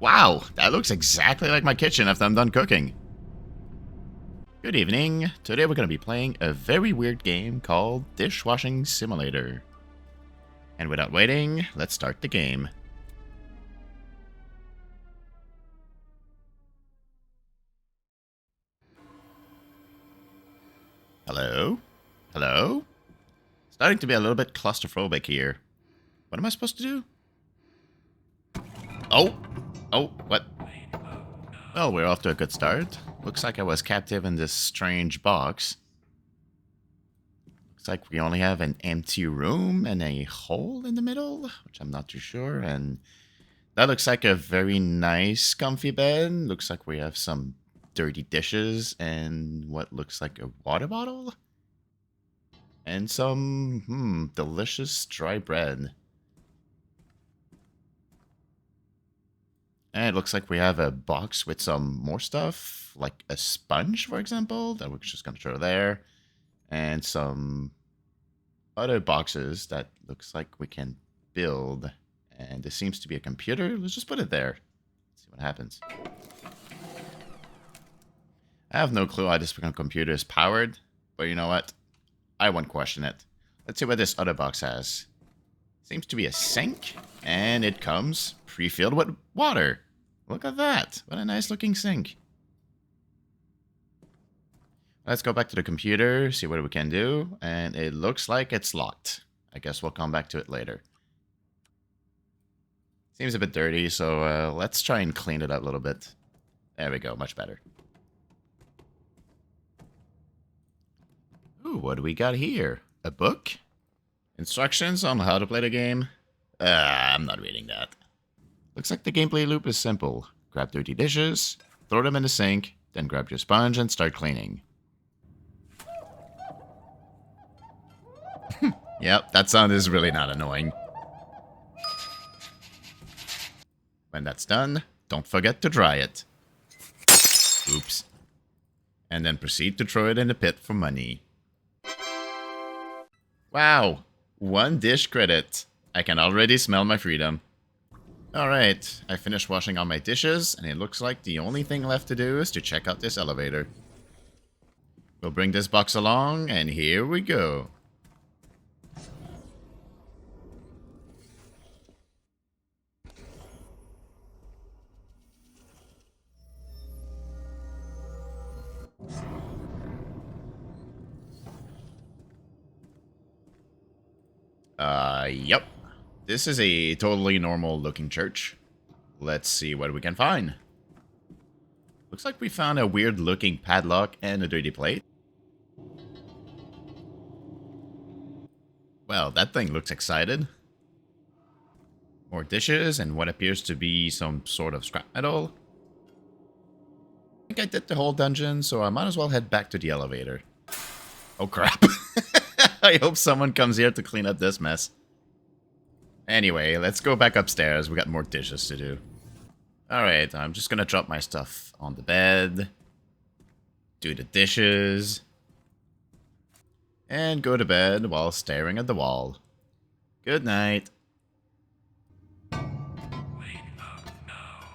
Wow, that looks exactly like my kitchen after I'm done cooking. Good evening. Today we're going to be playing a very weird game called Dishwashing Simulator. And without waiting, let's start the game. Hello? Hello? Starting to be a little bit claustrophobic here. What am I supposed to do? Oh! Oh, what? Well, we're off to a good start. Looks like I was captive in this strange box. Looks like we only have an empty room and a hole in the middle, which I'm not too sure. And that looks like a very nice, comfy bed. Looks like we have some dirty dishes and what looks like a water bottle. And some, delicious dry bread. And it looks like we have a box with some more stuff, like a sponge, for example, that we're just going to throw there. And some other boxes that looks like we can build. And this seems to be a computer. Let's just put it there. See what happens. I have no clue how this computer is powered, but you know what? I won't question it. Let's see what this other box has. Seems to be a sink, and it comes pre-filled with water. Look at that. What a nice looking sink. Let's go back to the computer, see what we can do, and it looks like it's locked. I guess we'll come back to it later. Seems a bit dirty, so let's try and clean it up a little bit. There we go, much better. Ooh, what do we got here? A book? Instructions on how to play the game? I'm not reading that. Looks like the gameplay loop is simple. Grab dirty dishes, throw them in the sink, then grab your sponge and start cleaning. Yep, that sound is really not annoying. When that's done, don't forget to dry it. Oops. And then proceed to throw it in the pit for money. Wow, 1 dish credit. I can already smell my freedom. Alright, I finished washing all my dishes, and it looks like the only thing left to do is to check out this elevator. We'll bring this box along, and here we go. Yep. This is a totally normal looking church. Let's see what we can find. Looks like we found a weird looking padlock and a dirty plate. Well, that thing looks excited. More dishes and what appears to be some sort of scrap metal. I think I did the whole dungeon, so I might as well head back to the elevator. Oh crap. I hope someone comes here to clean up this mess. Anyway, let's go back upstairs. We got more dishes to do. Alright, I'm just gonna drop my stuff on the bed. Do the dishes. And go to bed while staring at the wall. Good night.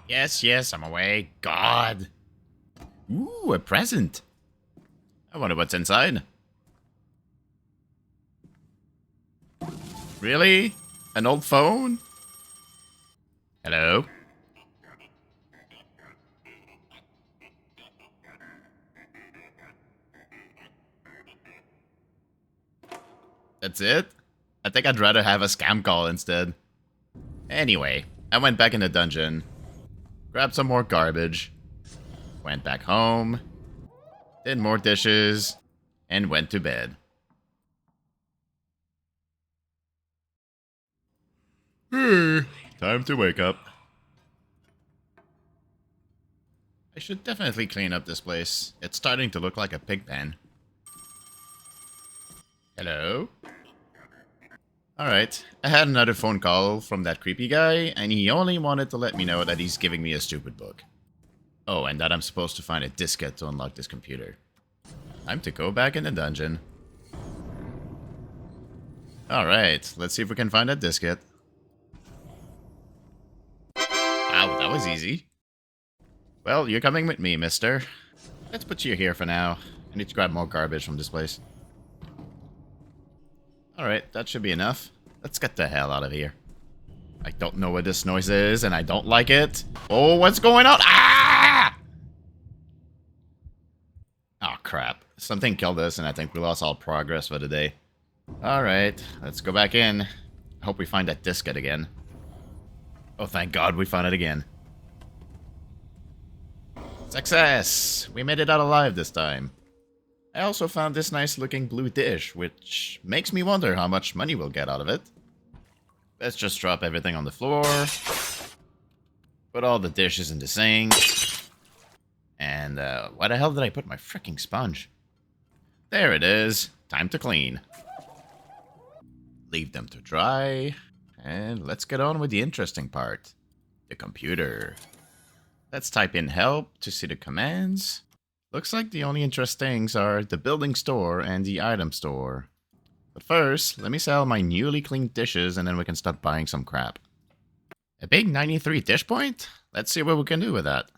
Yes, yes, I'm awake. God. Ooh, a present. I wonder what's inside. Really? An old phone? Hello? That's it? I think I'd rather have a scam call instead. Anyway, I went back in the dungeon, grabbed some more garbage, went back home, did more dishes, and went to bed. Time to wake up. I should definitely clean up this place. It's starting to look like a pig pen. Hello? Alright, I had another phone call from that creepy guy, and he only wanted to let me know that he's giving me a stupid book. Oh, and that I'm supposed to find a diskette to unlock this computer. Time to go back in the dungeon. Alright, let's see if we can find that diskette. Ow, that was easy. Well, you're coming with me, mister. Let's put you here for now. I need to grab more garbage from this place. Alright, that should be enough. Let's get the hell out of here. I don't know what this noise is, and I don't like it. Oh, what's going on? Ah! Oh, crap. Something killed us, and I think we lost all progress for the day. Alright, let's go back in. I hope we find that diskette again. Oh, thank God we found it again. Success! We made it out alive this time. I also found this nice looking blue dish, which makes me wonder how much money we'll get out of it. Let's just drop everything on the floor. Put all the dishes in the sink. And, why the hell did I put my freaking sponge? There it is. Time to clean. Leave them to dry. And let's get on with the interesting part. The computer. Let's type in help to see the commands. Looks like the only interesting things are the building store and the item store. But first, let me sell my newly cleaned dishes and then we can start buying some crap. A big 93 dish point? Let's see what we can do with that.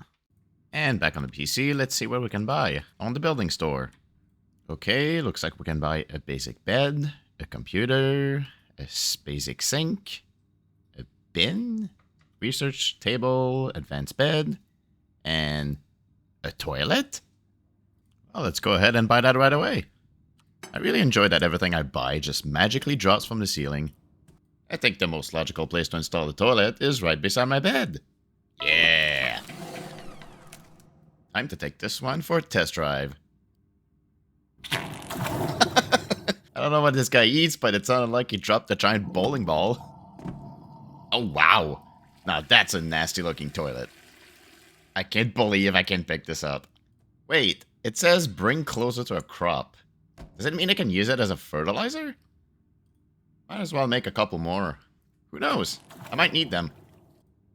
And back on the PC, let's see what we can buy on the building store. Okay, looks like we can buy a basic bed, a computer, a basic sink, a bin, research table, advanced bed, and a toilet? Well, let's go ahead and buy that right away. I really enjoy that everything I buy just magically drops from the ceiling. I think the most logical place to install the toilet is right beside my bed. Yeah! Time to take this one for a test drive. I don't know what this guy eats, but it sounded like he dropped a giant bowling ball. Oh, wow. Now that's a nasty looking toilet. I can't believe I can pick this up. Wait, it says bring closer to a crop. Does it mean I can use it as a fertilizer? Might as well make a couple more. Who knows? I might need them.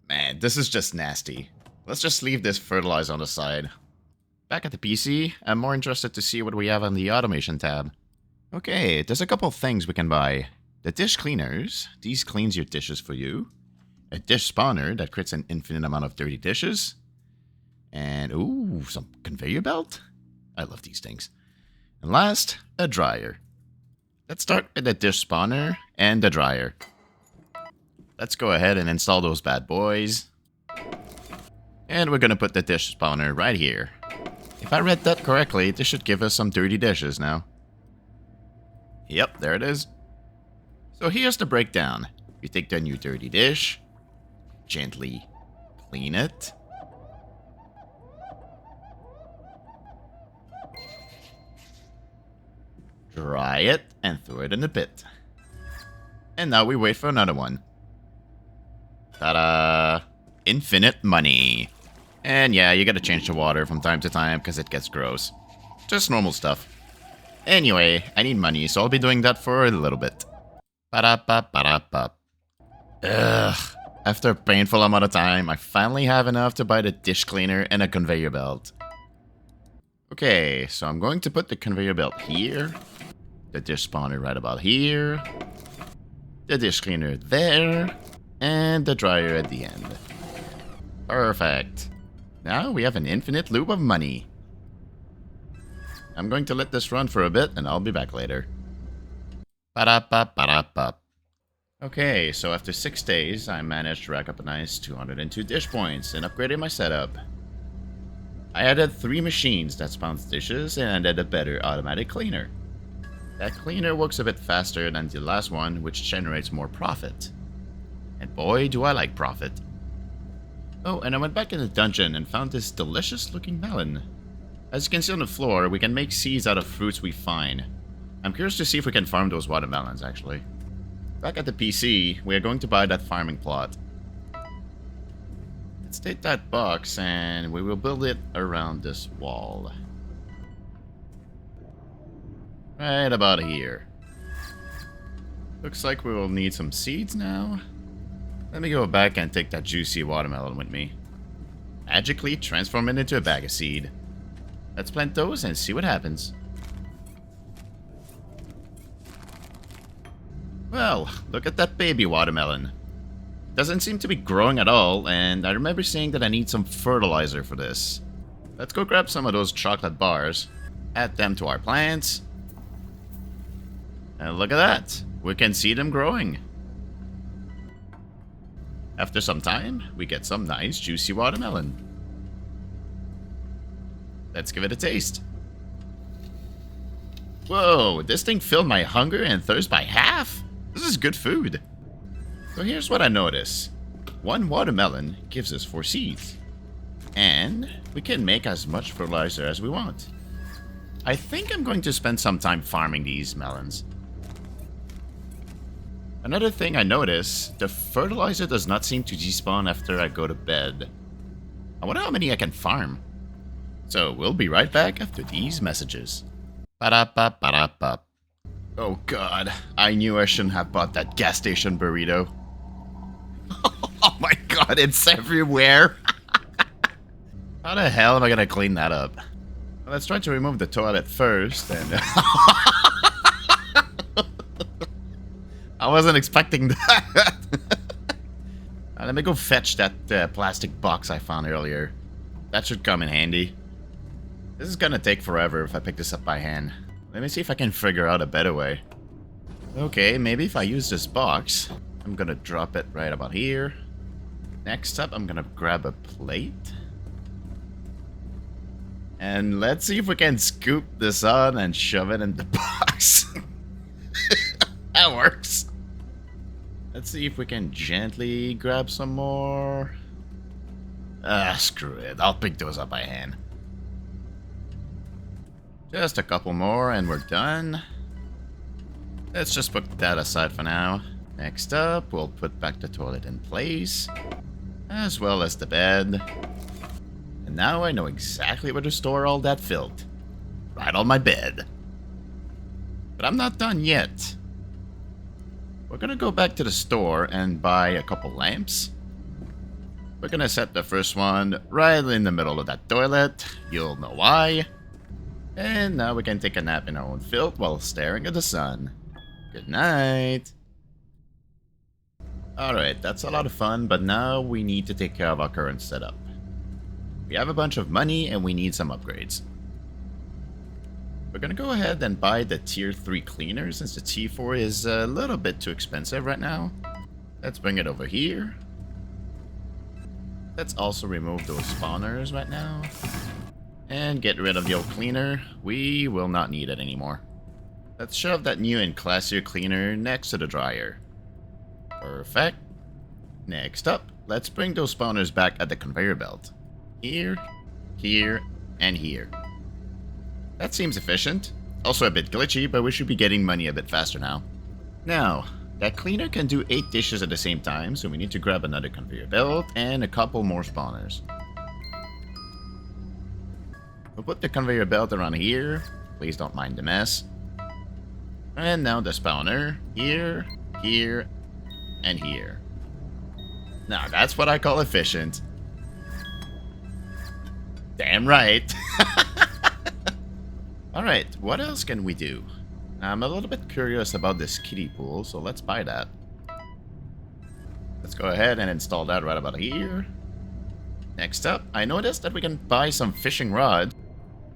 Man, this is just nasty. Let's just leave this fertilizer on the side. Back at the PC, I'm more interested to see what we have on the automation tab. Okay, there's a couple things we can buy. The dish cleaners. These cleans your dishes for you. A dish spawner that creates an infinite amount of dirty dishes. And, ooh, some conveyor belt? I love these things. And last, a dryer. Let's start with the dish spawner and the dryer. Let's go ahead and install those bad boys. And we're gonna put the dish spawner right here. If I read that correctly, this should give us some dirty dishes now. Yep, there it is. So here's the breakdown. You take the new dirty dish, gently clean it. Dry it and throw it in the pit. And now we wait for another one. Ta-da! Infinite money. And yeah, you gotta change the water from time to time because it gets gross. Just normal stuff. Anyway, I need money, so I'll be doing that for a little bit. Ba-da-ba-ba-da-ba. Ugh. After a painful amount of time, I finally have enough to buy the dish cleaner and a conveyor belt. Okay, so I'm going to put the conveyor belt here. The dish spawner right about here. The dish cleaner there. And the dryer at the end. Perfect. Now we have an infinite loop of money. I'm going to let this run for a bit and I'll be back later. Ba-da-ba-ba-da-ba. Okay, so after 6 days, I managed to rack up a nice 202 dish points and upgraded my setup. I added 3 machines that spawns dishes and added a better automatic cleaner. That cleaner works a bit faster than the last one, which generates more profit. And boy, do I like profit. Oh, and I went back in the dungeon and found this delicious looking melon. As you can see on the floor, we can make seeds out of fruits we find. I'm curious to see if we can farm those watermelons, actually. Back at the PC, we are going to buy that farming plot. Let's take that box and we will build it around this wall. Right about here. Looks like we will need some seeds now. Let me go back and take that juicy watermelon with me. Magically transform it into a bag of seed. Let's plant those and see what happens. Well, look at that baby watermelon. Doesn't seem to be growing at all, and I remember saying that I need some fertilizer for this. Let's go grab some of those chocolate bars, add them to our plants, and look at that. We can see them growing. After some time, we get some nice juicy watermelon. Let's give it a taste. Whoa, this thing filled my hunger and thirst by half? This is good food. So here's what I notice. 1 watermelon gives us 4 seeds. And we can make as much fertilizer as we want. I think I'm going to spend some time farming these melons. Another thing I noticed, the fertilizer does not seem to despawn after I go to bed. I wonder how many I can farm. So we'll be right back after these messages. Ba-da-ba-ba-da-ba. Oh god, I knew I shouldn't have bought that gas station burrito. Oh my god, it's everywhere! How the hell am I gonna clean that up? Well, let's try to remove the toilet first, and... I wasn't expecting that. Let me go fetch that plastic box I found earlier. That should come in handy. This is gonna take forever if I pick this up by hand. Let me see if I can figure out a better way. Okay, maybe if I use this box, I'm gonna drop it right about here. Next up, I'm gonna grab a plate. And let's see if we can scoop this on and shove it in the box. That works. Let's see if we can gently grab some more. Screw it. I'll pick those up by hand. Just a couple more and we're done. Let's just put that aside for now. Next up, we'll put back the toilet in place, as well as the bed. And now I know exactly where to store all that filth. Right on my bed. But I'm not done yet. We're gonna go back to the store and buy a couple lamps. We're gonna set the first one right in the middle of that toilet. You'll know why. And now we can take a nap in our own filth while staring at the sun. Good night. Alright, that's a lot of fun, but now we need to take care of our current setup. We have a bunch of money and we need some upgrades. We're gonna go ahead and buy the tier 3 cleaner since the T4 is a little bit too expensive right now. Let's bring it over here. Let's also remove those spawners right now. And get rid of the old cleaner. We will not need it anymore. Let's shove that new and classier cleaner next to the dryer. Perfect. Next up, let's bring those spawners back at the conveyor belt. Here, here, and here. That seems efficient. Also a bit glitchy, but we should be getting money a bit faster now. Now, that cleaner can do 8 dishes at the same time, so we need to grab another conveyor belt and a couple more spawners. We'll put the conveyor belt around here. Please don't mind the mess. And now the spawner. Here, here, and here. Now that's what I call efficient. Damn right. Alright, what else can we do? I'm a little bit curious about this kiddie pool, so let's buy that. Let's go ahead and install that right about here. Next up, I noticed that we can buy some fishing rods.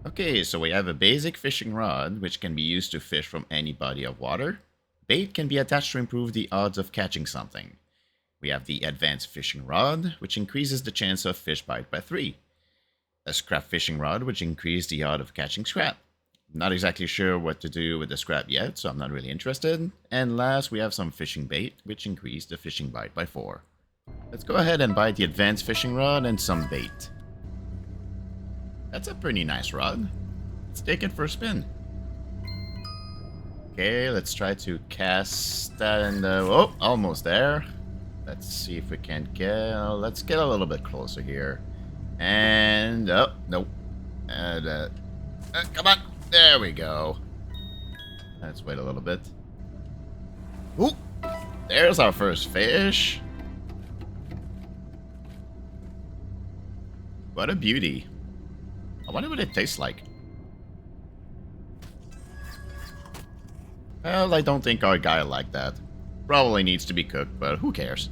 Okay, so we have a basic fishing rod, which can be used to fish from any body of water. Bait can be attached to improve the odds of catching something. We have the advanced fishing rod, which increases the chance of fish bite by 3. A scrap fishing rod, which increases the odds of catching scrap. Not exactly sure what to do with the scrap yet, so I'm not really interested. And last, we have some fishing bait, which increase the fishing bite by 4. Let's go ahead and buy the advanced fishing rod and some bait. That's a pretty nice rod. Let's take it for a spin. Okay, let's try to cast that in the... Oh, almost there. Let's see if we can't get... let's get a little bit closer here. And... oh, nope. And, come on. There we go. Let's wait a little bit. Ooh, there's our first fish. What a beauty. I wonder what it tastes like. Well, I don't think our guy liked that. Probably needs to be cooked, but who cares?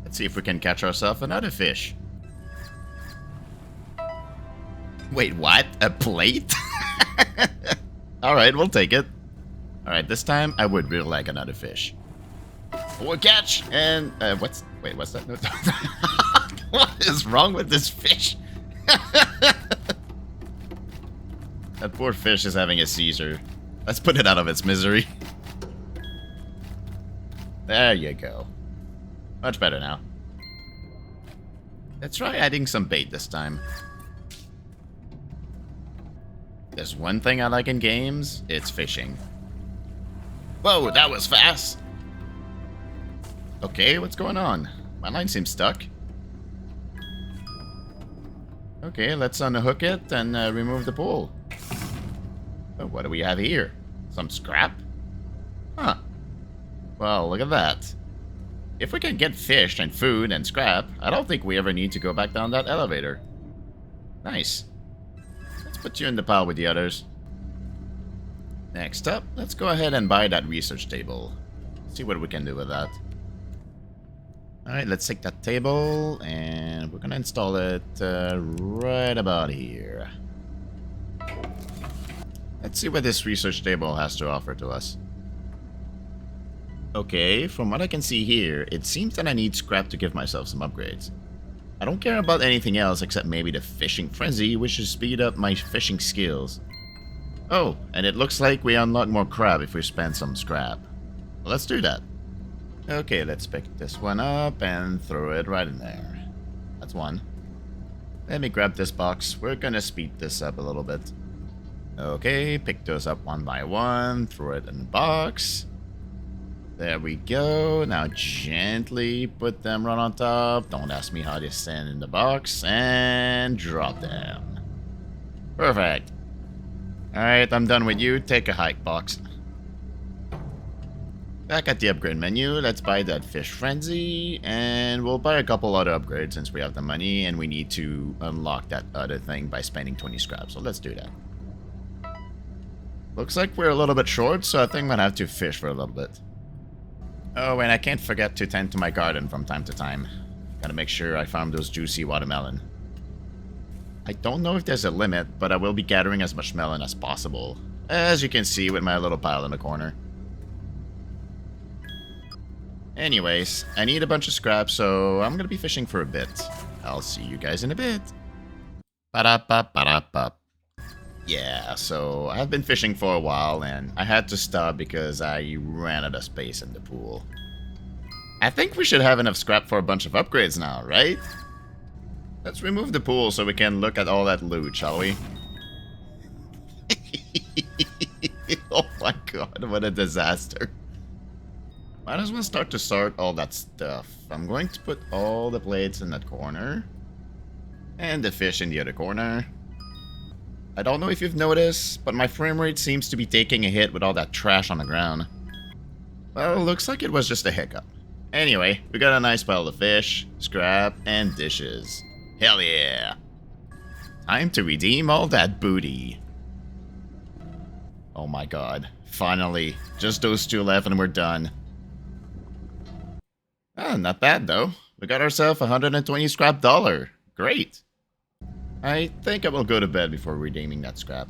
Let's see if we can catch ourselves another fish. Wait, what? A plate? Alright, we'll take it. Alright, this time I would really like another fish. We'll catch! And, what's that? No, what is wrong with this fish? That poor fish is having a seizure. Let's put it out of its misery. There you go. Much better now. Let's try adding some bait this time. There's one thing I like in games, it's fishing. Whoa, that was fast! Okay, what's going on? My line seems stuck. Okay, let's unhook it and remove the pole. Oh, what do we have here? Some scrap? Huh. Well, look at that. If we can get fish and food and scrap, I don't think we ever need to go back down that elevator. Nice. Let's put you in the pile with the others. Next up, let's go ahead and buy that research table. See what we can do with that. Alright, let's take that table, and we're gonna install it right about here. Let's see what this research table has to offer to us. Okay, from what I can see here, it seems that I need scrap to give myself some upgrades. I don't care about anything else except maybe the fishing frenzy, which should speed up my fishing skills. Oh, and it looks like we unlock more crab if we spend some scrap. Well, let's do that. Okay, let's pick this one up and throw it right in there. That's one. Let me grab this box. We're gonna speed this up a little bit. Okay, pick those up one by one, throw it in the box. There we go. Now gently put them right on top. Don't ask me how they stand in the box. And drop them. Perfect. Alright, I'm done with you. Take a hike, box. Back at the upgrade menu, let's buy that fish frenzy. And we'll buy a couple other upgrades since we have the money. And we need to unlock that other thing by spending 20 scrap. So let's do that. Looks like we're a little bit short, so I think I'm gonna have to fish for a little bit. Oh, and I can't forget to tend to my garden from time to time. Gotta make sure I farm those juicy watermelon. I don't know if there's a limit, but I will be gathering as much melon as possible. As you can see with my little pile in the corner. Anyways, I need a bunch of scrap, so I'm gonna be fishing for a bit. I'll see you guys in a bit. Ba-da-ba-ba-da-ba. Yeah, so I've been fishing for a while, and I had to stop because I ran out of space in the pool. I think we should have enough scrap for a bunch of upgrades now, right? Let's remove the pool so we can look at all that loot, shall we? Oh my god, what a disaster. Might as well start to sort all that stuff. I'm going to put all the plates in that corner. And the fish in the other corner. I don't know if you've noticed, but my frame rate seems to be taking a hit with all that trash on the ground. Well, looks like it was just a hiccup. Anyway, we got a nice pile of fish, scrap, and dishes. Hell yeah! Time to redeem all that booty. Oh my god. Finally. Just those two left and we're done. Ah, not bad though. We got ourselves 120 scrap dollar. Great. I think I will go to bed before redeeming that scrap.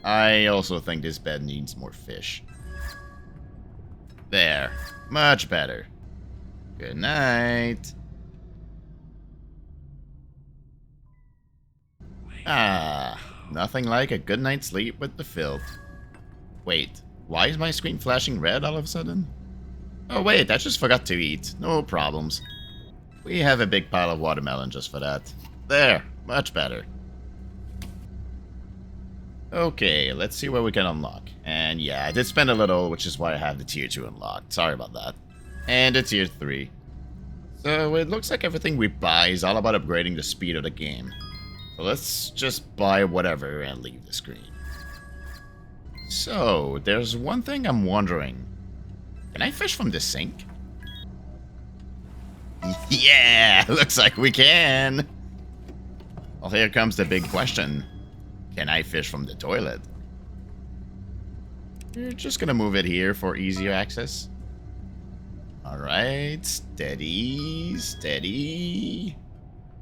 I also think this bed needs more fish. There. Much better. Good night. Ah, nothing like a good night's sleep with the filth. Wait, why is my screen flashing red all of a sudden? Oh wait, I just forgot to eat. No problems. We have a big pile of watermelon just for that. There, much better. Okay, let's see what we can unlock. And yeah, I did spend a little, which is why I have the tier 2 unlocked. Sorry about that. And the tier 3. So it looks like everything we buy is all about upgrading the speed of the game. So let's just buy whatever and leave the screen. So, there's one thing I'm wondering. Can I fish from the sink? Yeah, looks like we can. Well, here comes the big question. Can I fish from the toilet? We're just gonna move it here for easier access. Alright, steady, steady.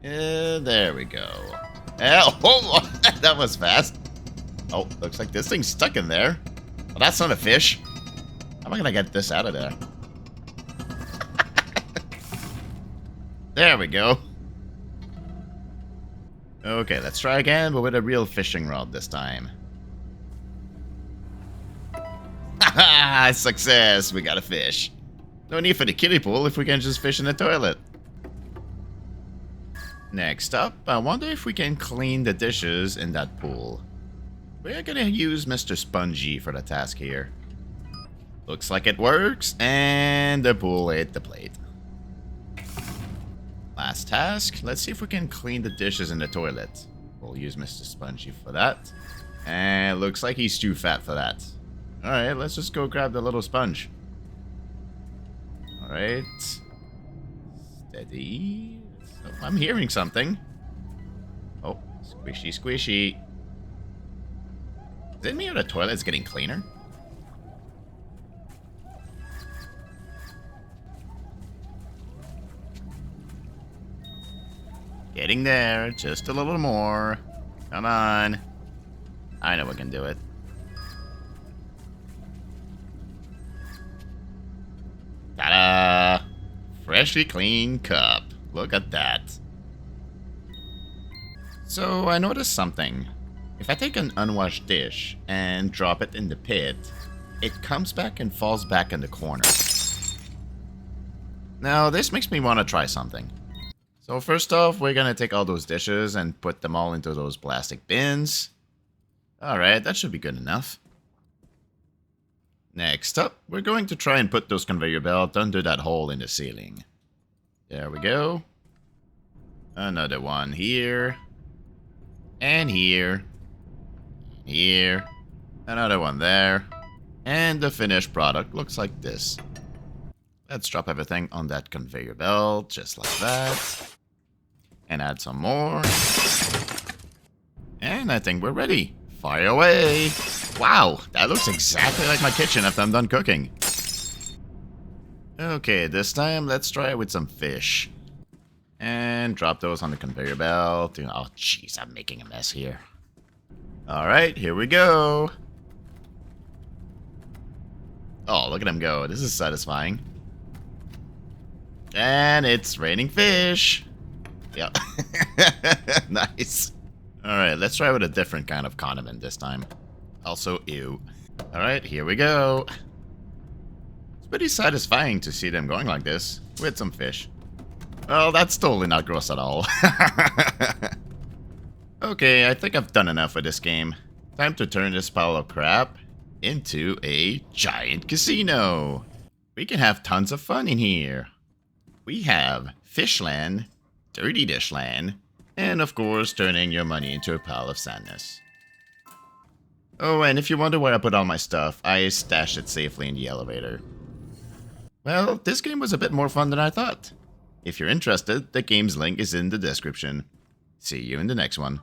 There we go. Oh, that was fast. Oh, looks like this thing's stuck in there. Well, that's not a fish. How am I gonna get this out of there? There we go. Okay, let's try again, but with a real fishing rod this time. Haha, success! We got a fish. No need for the kiddie pool if we can just fish in the toilet. Next up, I wonder if we can clean the dishes in that pool. We're gonna use Mr. Spongy for the task here. Looks like it works, and the pool ate the plate. Last task, let's see if we can clean the dishes in the toilet. We'll use Mr. Spongy for that. And looks like he's too fat for that. Alright, let's just go grab the little sponge. Alright. Steady. Oh, I'm hearing something. Oh, squishy, squishy. Is it me or the toilet's getting cleaner? Getting there, just a little more. Come on. I know we can do it. Ta-da! Freshly clean cup. Look at that. So I noticed something. If I take an unwashed dish and drop it in the pit, it comes back and falls back in the corner. Now this makes me want to try something. So first off, we're gonna take all those dishes and put them all into those plastic bins. Alright, that should be good enough. Next up, we're going to try and put those conveyor belts under that hole in the ceiling. There we go. Another one here. And here. Here. Another one there. And the finished product looks like this. Let's drop everything on that conveyor belt, just like that. And add some more. And I think we're ready. Fire away. Wow, that looks exactly like my kitchen after I'm done cooking. Okay, this time let's try it with some fish. And drop those on the conveyor belt. Oh, jeez, I'm making a mess here. Alright, here we go. Oh, look at him go. This is satisfying. And it's raining fish. Yep. Nice. Alright, let's try with a different kind of condiment this time. Also, ew. Alright, here we go. It's pretty satisfying to see them going like this, with some fish. Well, that's totally not gross at all. Okay, I think I've done enough with this game. Time to turn this pile of crap into a giant casino. We can have tons of fun in here. We have Fishland, Dirty Dishland, and of course turning your money into a pile of sadness. Oh, and if you wonder where I put all my stuff, I stashed it safely in the elevator. Well, this game was a bit more fun than I thought. If you're interested, the game's link is in the description. See you in the next one.